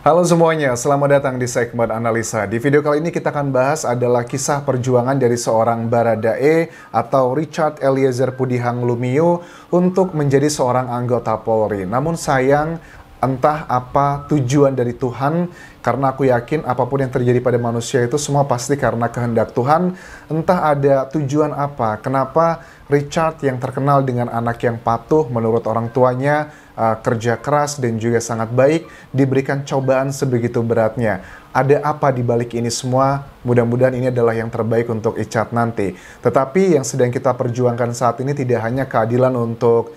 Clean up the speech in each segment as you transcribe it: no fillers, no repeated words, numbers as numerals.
Halo semuanya, selamat datang di segmen analisa. Di video kali ini kita akan bahas adalah kisah perjuangan dari seorang Baradae atau Richard Eliezer Pudihang Lumiu untuk menjadi seorang anggota Polri. Namun sayang, entah apa tujuan dari Tuhan, karena aku yakin apapun yang terjadi pada manusia itu semua pasti karena kehendak Tuhan. Entah ada tujuan apa, kenapa Richard yang terkenal dengan anak yang patuh menurut orang tuanya, kerja keras dan juga sangat baik, diberikan cobaan sebegitu beratnya. Ada apa di balik ini semua? Mudah-mudahan ini adalah yang terbaik untuk Richard nanti. Tetapi yang sedang kita perjuangkan saat ini tidak hanya keadilan untuk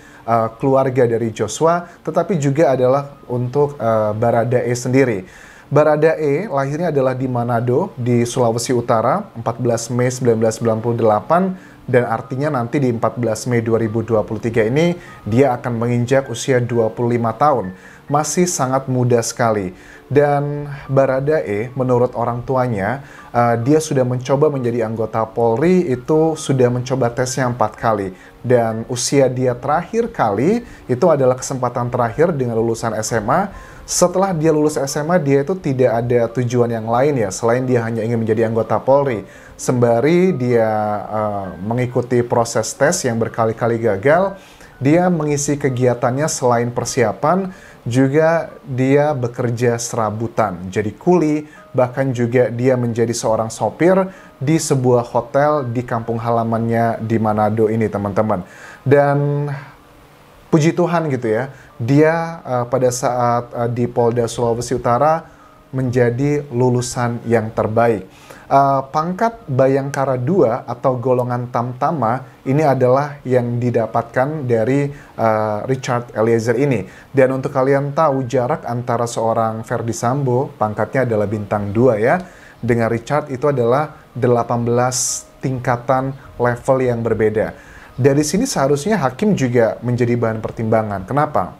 keluarga dari Joshua, tetapi juga adalah untuk Baradae sendiri. Baradae lahirnya adalah di Manado, di Sulawesi Utara, 14 Mei 1998, dan artinya nanti di 14 Mei 2023 ini dia akan menginjak usia 25 tahun. Masih sangat muda sekali. Dan Baradae menurut orang tuanya, dia sudah mencoba menjadi anggota Polri, itu sudah mencoba tesnya 4 kali. Dan usia dia terakhir kali itu adalah kesempatan terakhir dengan lulusan SMA. Setelah dia lulus SMA, dia itu tidak ada tujuan yang lain ya, selain dia hanya ingin menjadi anggota Polri. Sembari dia mengikuti proses tes yang berkali-kali gagal, dia mengisi kegiatannya selain persiapan, juga dia bekerja serabutan, jadi kuli, bahkan juga dia menjadi seorang sopir di sebuah hotel di kampung halamannya di Manado ini, teman-teman. Dan puji Tuhan gitu ya, dia pada saat di Polda Sulawesi Utara menjadi lulusan yang terbaik. Pangkat Bayangkara II atau golongan Tamtama ini adalah yang didapatkan dari Richard Eliezer ini. Dan untuk kalian tahu jarak antara seorang Ferdy Sambo, pangkatnya adalah bintang 2 ya, dengan Richard itu adalah 18 tingkatan level yang berbeda. Dari sini seharusnya hakim juga menjadi bahan pertimbangan. Kenapa?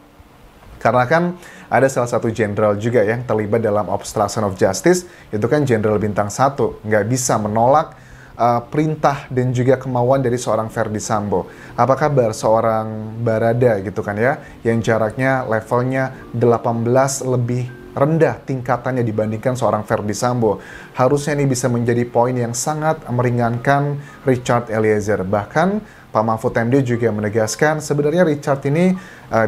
Karena kan ada salah satu jenderal juga yang terlibat dalam obstruction of justice, itu kan jenderal bintang 1, nggak bisa menolak perintah dan juga kemauan dari seorang Ferdy Sambo. Apa kabar seorang Barada gitu kan ya, yang jaraknya levelnya 18 lebih rendah tingkatannya dibandingkan seorang Ferdy Sambo. Harusnya ini bisa menjadi poin yang sangat meringankan Richard Eliezer. Bahkan Pak Mahfud MD juga menegaskan sebenarnya Richard ini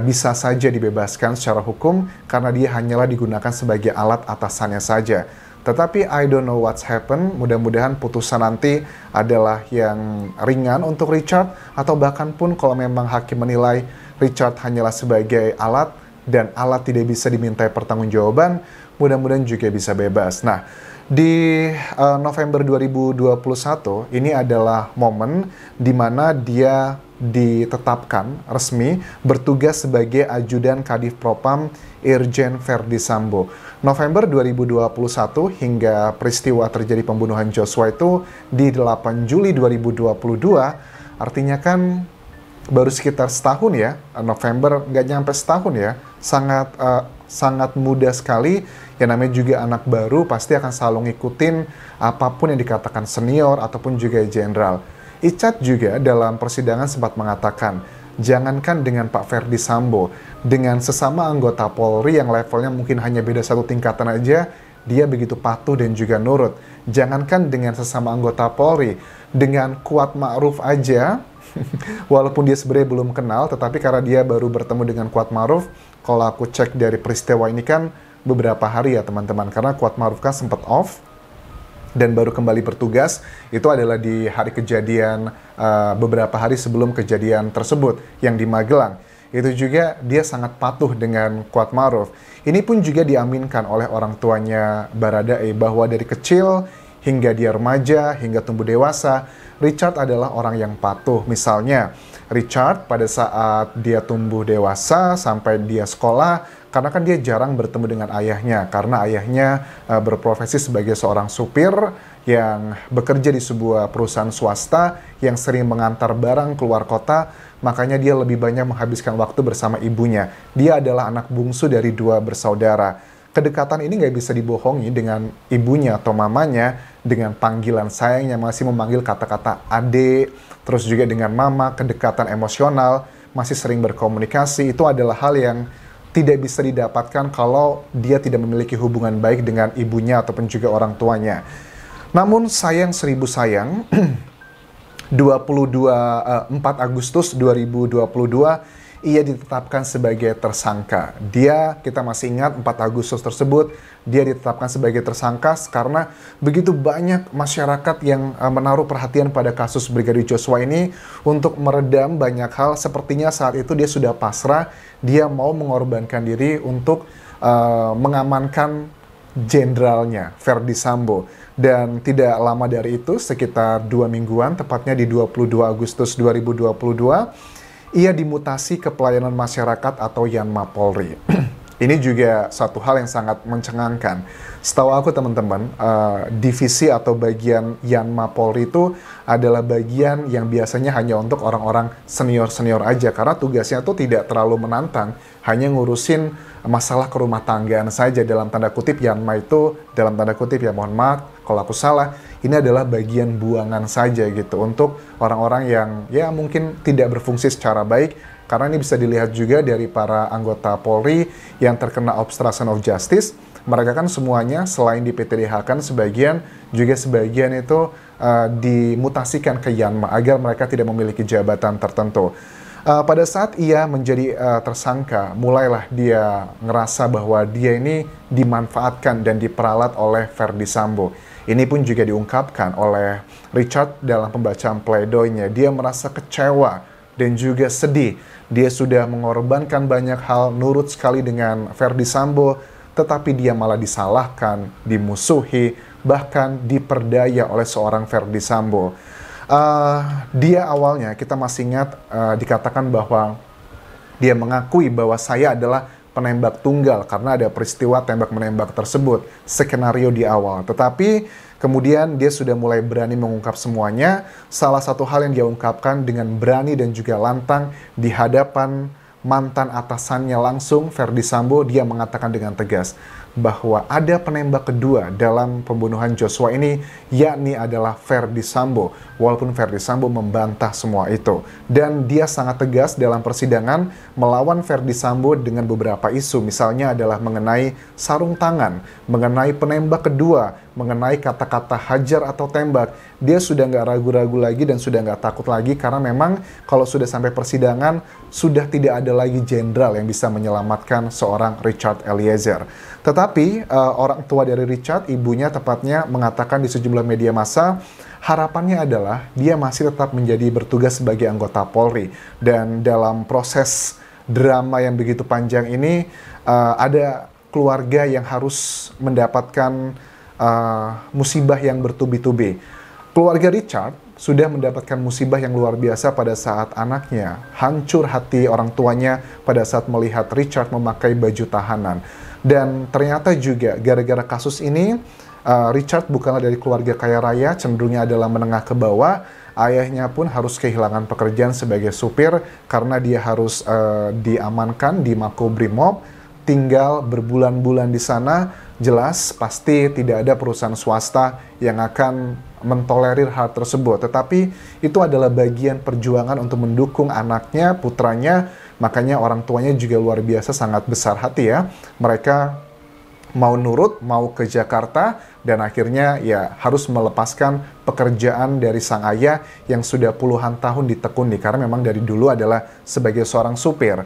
bisa saja dibebaskan secara hukum karena dia hanyalah digunakan sebagai alat atasannya saja. Tetapi I don't know what's happened, mudah-mudahan putusan nanti adalah yang ringan untuk Richard, atau bahkan pun kalau memang hakim menilai Richard hanyalah sebagai alat dan alat tidak bisa dimintai pertanggungjawaban, mudah-mudahan juga bisa bebas. Nah, di November 2021 ini adalah momen di mana dia ditetapkan resmi bertugas sebagai ajudan Kadif Propam Irjen Ferdy Sambo. November 2021 hingga peristiwa terjadi pembunuhan Joshua itu di 8 Juli 2022, artinya kan baru sekitar setahun ya, November nggak nyampe setahun ya, sangat muda sekali. Yang namanya juga anak baru pasti akan selalu ngikutin apapun yang dikatakan senior ataupun juga jenderal. Richard juga dalam persidangan sempat mengatakan, jangankan dengan Pak Ferdy Sambo, dengan sesama anggota Polri yang levelnya mungkin hanya beda 1 tingkatan aja, dia begitu patuh dan juga nurut. Jangankan dengan sesama anggota Polri, dengan Kuat Ma'ruf aja, walaupun dia sebenarnya belum kenal, tetapi karena dia baru bertemu dengan Kuat Ma'ruf, kalau aku cek dari peristiwa ini kan beberapa hari ya teman-teman, karena Kuat Ma'ruf kan sempat off dan baru kembali bertugas, itu adalah di hari kejadian, beberapa hari sebelum kejadian tersebut yang di Magelang. Itu juga dia sangat patuh dengan Kuat Ma'ruf. Ini pun juga diaminkan oleh orang tuanya Baradae bahwa dari kecil hingga dia remaja, hingga tumbuh dewasa, Richard adalah orang yang patuh. Misalnya, Richard pada saat dia tumbuh dewasa sampai dia sekolah, karena kan dia jarang bertemu dengan ayahnya, karena ayahnya berprofesi sebagai seorang supir yang bekerja di sebuah perusahaan swasta yang sering mengantar barang keluar kota, makanya dia lebih banyak menghabiskan waktu bersama ibunya. Dia adalah anak bungsu dari 2 bersaudara. Kedekatan ini nggak bisa dibohongi dengan ibunya atau mamanya, dengan panggilan sayangnya masih memanggil kata-kata ade, terus juga dengan mama, kedekatan emosional, masih sering berkomunikasi, itu adalah hal yang tidak bisa didapatkan kalau dia tidak memiliki hubungan baik dengan ibunya ataupun juga orang tuanya. Namun sayang seribu sayang, 4 Agustus 2022 ia ditetapkan sebagai tersangka. Kita masih ingat 4 Agustus tersebut, dia ditetapkan sebagai tersangka karena begitu banyak masyarakat yang menaruh perhatian pada kasus Brigadir Joshua ini untuk meredam banyak hal. Sepertinya saat itu dia sudah pasrah, dia mau mengorbankan diri untuk mengamankan jenderalnya, Ferdy Sambo. Dan tidak lama dari itu, sekitar 2 mingguan, tepatnya di 22 Agustus 2022, ia dimutasi ke pelayanan masyarakat atau Yanma Polri. Ini juga satu hal yang sangat mencengangkan. Setahu aku teman-teman, divisi atau bagian Yanma Polri itu adalah bagian yang biasanya hanya untuk orang-orang senior-senior aja. Karena tugasnya tuh tidak terlalu menantang, hanya ngurusin masalah kerumah tanggaan saja. Dalam tanda kutip Yanma itu, dalam tanda kutip ya mohon maaf kalau aku salah, ini adalah bagian buangan saja gitu untuk orang-orang yang ya mungkin tidak berfungsi secara baik. Karena ini bisa dilihat juga dari para anggota Polri yang terkena obstruction of justice. Mereka kan semuanya selain di PTDH kan sebagian itu dimutasikan ke Yanma agar mereka tidak memiliki jabatan tertentu. Pada saat ia menjadi tersangka, mulailah dia ngerasa bahwa dia ini dimanfaatkan dan diperalat oleh Ferdy Sambo. Ini pun juga diungkapkan oleh Richard dalam pembacaan pledoinya. Dia merasa kecewa dan juga sedih. Dia sudah mengorbankan banyak hal, nurut sekali dengan Ferdy Sambo, tetapi dia malah disalahkan, dimusuhi, bahkan diperdaya oleh seorang Ferdy Sambo. Dia awalnya, kita masih ingat, dikatakan bahwa dia mengakui bahwa saya adalah penembak tunggal karena ada peristiwa tembak-menembak tersebut, skenario di awal. Tetapi kemudian dia sudah mulai berani mengungkap semuanya. Salah satu hal yang dia ungkapkan dengan berani dan juga lantang di hadapan mantan atasannya langsung, Ferdy Sambo, dia mengatakan dengan tegas bahwa ada penembak kedua dalam pembunuhan Joshua ini, yakni adalah Ferdy Sambo. Walaupun Ferdy Sambo membantah semua itu. Dan dia sangat tegas dalam persidangan melawan Ferdy Sambo dengan beberapa isu. Misalnya adalah mengenai sarung tangan, mengenai penembak kedua, mengenai kata-kata hajar atau tembak. Dia sudah nggak ragu-ragu lagi dan sudah nggak takut lagi karena memang kalau sudah sampai persidangan, sudah tidak ada lagi jenderal yang bisa menyelamatkan seorang Richard Eliezer. Tetapi orang tua dari Richard, ibunya tepatnya, mengatakan di sejumlah media massa, harapannya adalah dia masih tetap menjadi bertugas sebagai anggota Polri. Dan dalam proses drama yang begitu panjang ini, ada keluarga yang harus mendapatkan musibah yang bertubi-tubi. Keluarga Richard sudah mendapatkan musibah yang luar biasa pada saat anaknya hancur hati orang tuanya pada saat melihat Richard memakai baju tahanan. Dan ternyata juga gara-gara kasus ini, Richard bukanlah dari keluarga kaya raya, cenderungnya adalah menengah ke bawah. Ayahnya pun harus kehilangan pekerjaan sebagai supir karena dia harus diamankan di Makobrimob, tinggal berbulan-bulan di sana. Jelas pasti tidak ada perusahaan swasta yang akan mentolerir hal tersebut. Tetapi itu adalah bagian perjuangan untuk mendukung anaknya, putranya. Makanya orang tuanya juga luar biasa sangat besar hati ya. Mereka mau nurut, mau ke Jakarta, dan akhirnya ya harus melepaskan pekerjaan dari sang ayah yang sudah puluhan tahun ditekuni. Karena memang dari dulu adalah sebagai seorang supir.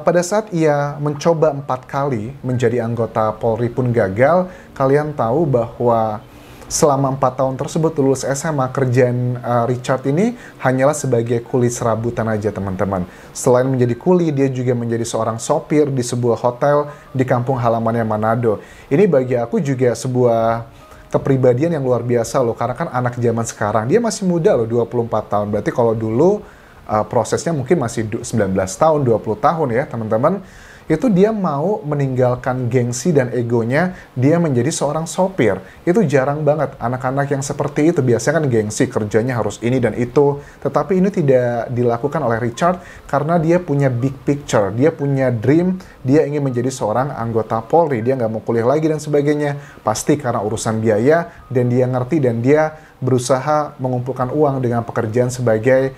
Pada saat ia mencoba 4 kali menjadi anggota Polri pun gagal. Kalian tahu bahwa selama 4 tahun tersebut lulus SMA, kerjaan Richard ini hanyalah sebagai kuli serabutan aja teman-teman. Selain menjadi kuli, dia juga menjadi seorang sopir di sebuah hotel di kampung halamannya Manado. Ini bagi aku juga sebuah kepribadian yang luar biasa loh. Karena kan anak zaman sekarang, dia masih muda loh, 24 tahun. Berarti kalau dulu prosesnya mungkin masih 19 tahun, 20 tahun ya teman-teman. Itu dia mau meninggalkan gengsi dan egonya, dia menjadi seorang sopir. Itu jarang banget anak-anak yang seperti itu. Biasanya kan gengsi, kerjanya harus ini dan itu. Tetapi ini tidak dilakukan oleh Richard karena dia punya big picture, dia punya dream, dia ingin menjadi seorang anggota Polri. Dia nggak mau kuliah lagi dan sebagainya. Pasti karena urusan biaya, dan dia ngerti dan dia berusaha mengumpulkan uang dengan pekerjaan sebagai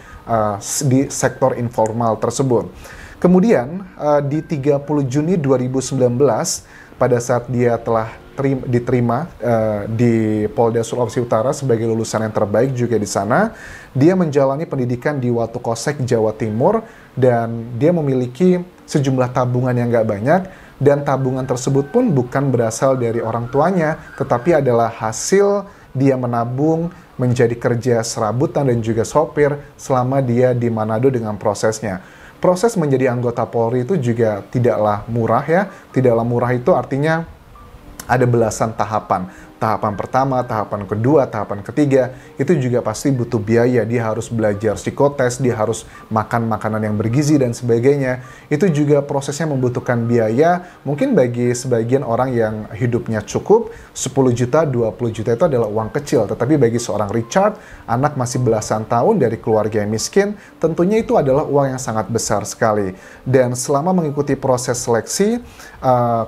di sektor informal tersebut. Kemudian di 30 Juni 2019, pada saat dia telah diterima di Polda Sulawesi Utara sebagai lulusan yang terbaik juga di sana, dia menjalani pendidikan di Watu Kosek, Jawa Timur, dan dia memiliki sejumlah tabungan yang nggak banyak, dan tabungan tersebut pun bukan berasal dari orang tuanya, tetapi adalah hasil dia menabung, menjadi kerja serabutan dan juga sopir selama dia di Manado dengan prosesnya. Proses menjadi anggota Polri itu juga tidaklah murah ya. Tidaklah murah itu artinya ada belasan tahapan. Tahapan pertama, tahapan kedua, tahapan ketiga, itu juga pasti butuh biaya. Dia harus belajar psikotes, dia harus makan makanan yang bergizi dan sebagainya. Itu juga prosesnya membutuhkan biaya. Mungkin bagi sebagian orang yang hidupnya cukup, 10 juta, 20 juta itu adalah uang kecil. Tetapi bagi seorang Richard, anak masih belasan tahun dari keluarga yang miskin, tentunya itu adalah uang yang sangat besar sekali. Dan selama mengikuti proses seleksi,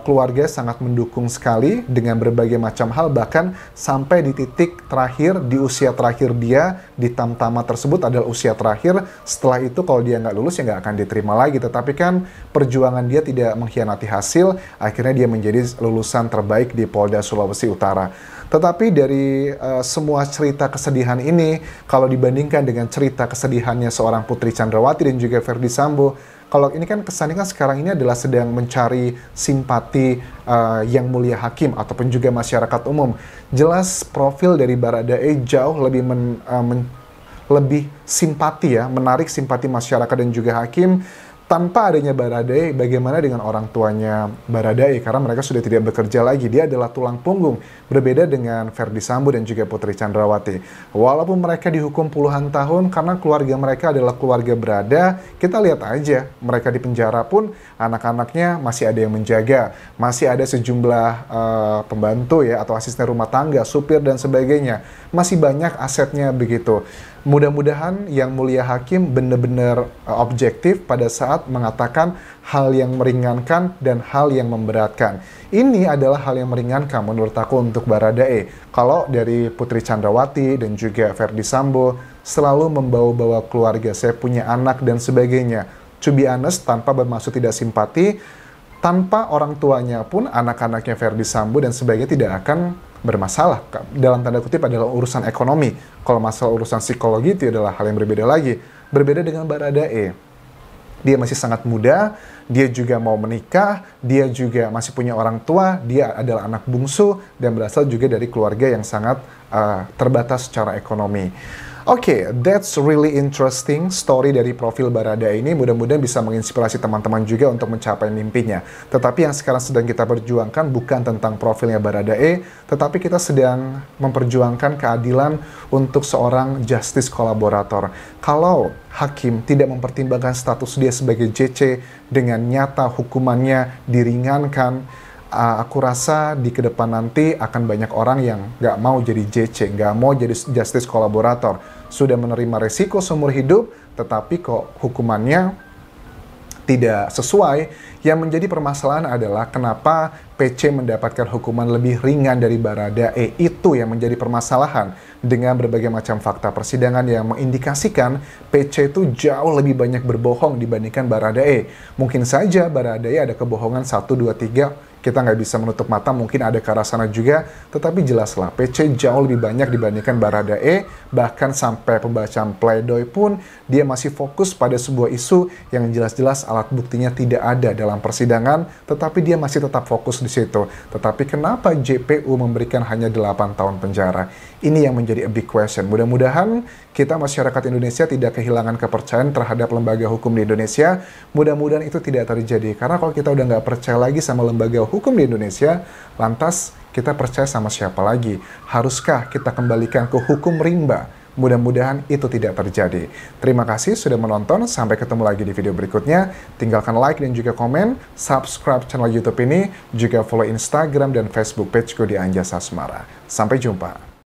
keluarga sangat mendukung sekali dengan berbagai macam hal, bahkan sampai di titik terakhir, di usia terakhir dia di Tamtama tersebut adalah usia terakhir. Setelah itu kalau dia nggak lulus ya nggak akan diterima lagi. Tetapi kan perjuangan dia tidak mengkhianati hasil, akhirnya dia menjadi lulusan terbaik di Polda Sulawesi Utara. Tetapi dari semua cerita kesedihan ini, kalau dibandingkan dengan cerita kesedihannya seorang Putri Chandrawati dan juga Ferdy Sambo, kalau ini kan kesannya kan sekarang ini adalah sedang mencari simpati Yang Mulia Hakim ataupun juga masyarakat umum. Jelas profil dari Baradae jauh lebih lebih simpati ya, menarik simpati masyarakat dan juga hakim. Tanpa adanya Baradae, bagaimana dengan orang tuanya Baradae? Karena mereka sudah tidak bekerja lagi. Dia adalah tulang punggung. Berbeda dengan Ferdy Sambo dan juga Putri Chandrawati. Walaupun mereka dihukum puluhan tahun karena keluarga mereka adalah keluarga berada, kita lihat aja. Mereka di penjara pun anak-anaknya masih ada yang menjaga. Masih ada sejumlah pembantu ya, atau asisten rumah tangga, supir dan sebagainya. Masih banyak asetnya begitu. Mudah-mudahan Yang Mulia Hakim benar-benar objektif pada saat mengatakan hal yang meringankan dan hal yang memberatkan. Ini adalah hal yang meringankan menurut aku untuk Baradae. Kalau dari Putri Chandrawati dan juga Ferdy Sambo selalu membawa-bawa keluarga, saya punya anak dan sebagainya. To be honest, tanpa bermaksud tidak simpati, tanpa orang tuanya pun anak-anaknya Ferdy Sambo dan sebagainya tidak akan bermasalah. Dalam tanda kutip adalah urusan ekonomi. Kalau masalah urusan psikologi itu adalah hal yang berbeda lagi. Berbeda dengan Baradae. Dia masih sangat muda, dia juga mau menikah, dia juga masih punya orang tua, dia adalah anak bungsu, dan berasal juga dari keluarga yang sangat terbatas secara ekonomi. Oke, that's really interesting story dari profil Baradae ini. Mudah-mudahan bisa menginspirasi teman-teman juga untuk mencapai mimpinya. Tetapi yang sekarang sedang kita perjuangkan bukan tentang profilnya Baradae, tetapi kita sedang memperjuangkan keadilan untuk seorang justice kolaborator. Kalau hakim tidak mempertimbangkan status dia sebagai JC dengan nyata hukumannya diringankan, aku rasa di kedepan nanti akan banyak orang yang nggak mau jadi JC, nggak mau jadi justice kolaborator. Sudah menerima resiko seumur hidup, tetapi kok hukumannya tidak sesuai. Yang menjadi permasalahan adalah kenapa PC mendapatkan hukuman lebih ringan dari Baradae. Itu yang menjadi permasalahan dengan berbagai macam fakta persidangan yang mengindikasikan PC itu jauh lebih banyak berbohong dibandingkan Baradae. Mungkin saja Baradae ada kebohongan 1, 2, 3. Kita nggak bisa menutup mata, mungkin ada ke arah sana juga, tetapi jelaslah PC jauh lebih banyak dibandingkan Baradae. Bahkan sampai pembacaan pledoi pun dia masih fokus pada sebuah isu yang jelas-jelas alat buktinya tidak ada dalam persidangan, tetapi dia masih tetap fokus di situ. Tetapi kenapa JPU memberikan hanya 8 tahun penjara? Ini yang menjadi a big question. Mudah-mudahan kita masyarakat Indonesia tidak kehilangan kepercayaan terhadap lembaga hukum di Indonesia. Mudah-mudahan itu tidak terjadi. Karena kalau kita udah nggak percaya lagi sama lembaga hukum di Indonesia, lantas kita percaya sama siapa lagi? Haruskah kita kembalikan ke hukum rimba? Mudah-mudahan itu tidak terjadi. Terima kasih sudah menonton. Sampai ketemu lagi di video berikutnya. Tinggalkan like dan juga komen. Subscribe channel YouTube ini. Juga follow Instagram dan Facebook page gue di Anjas Asmara. Sampai jumpa.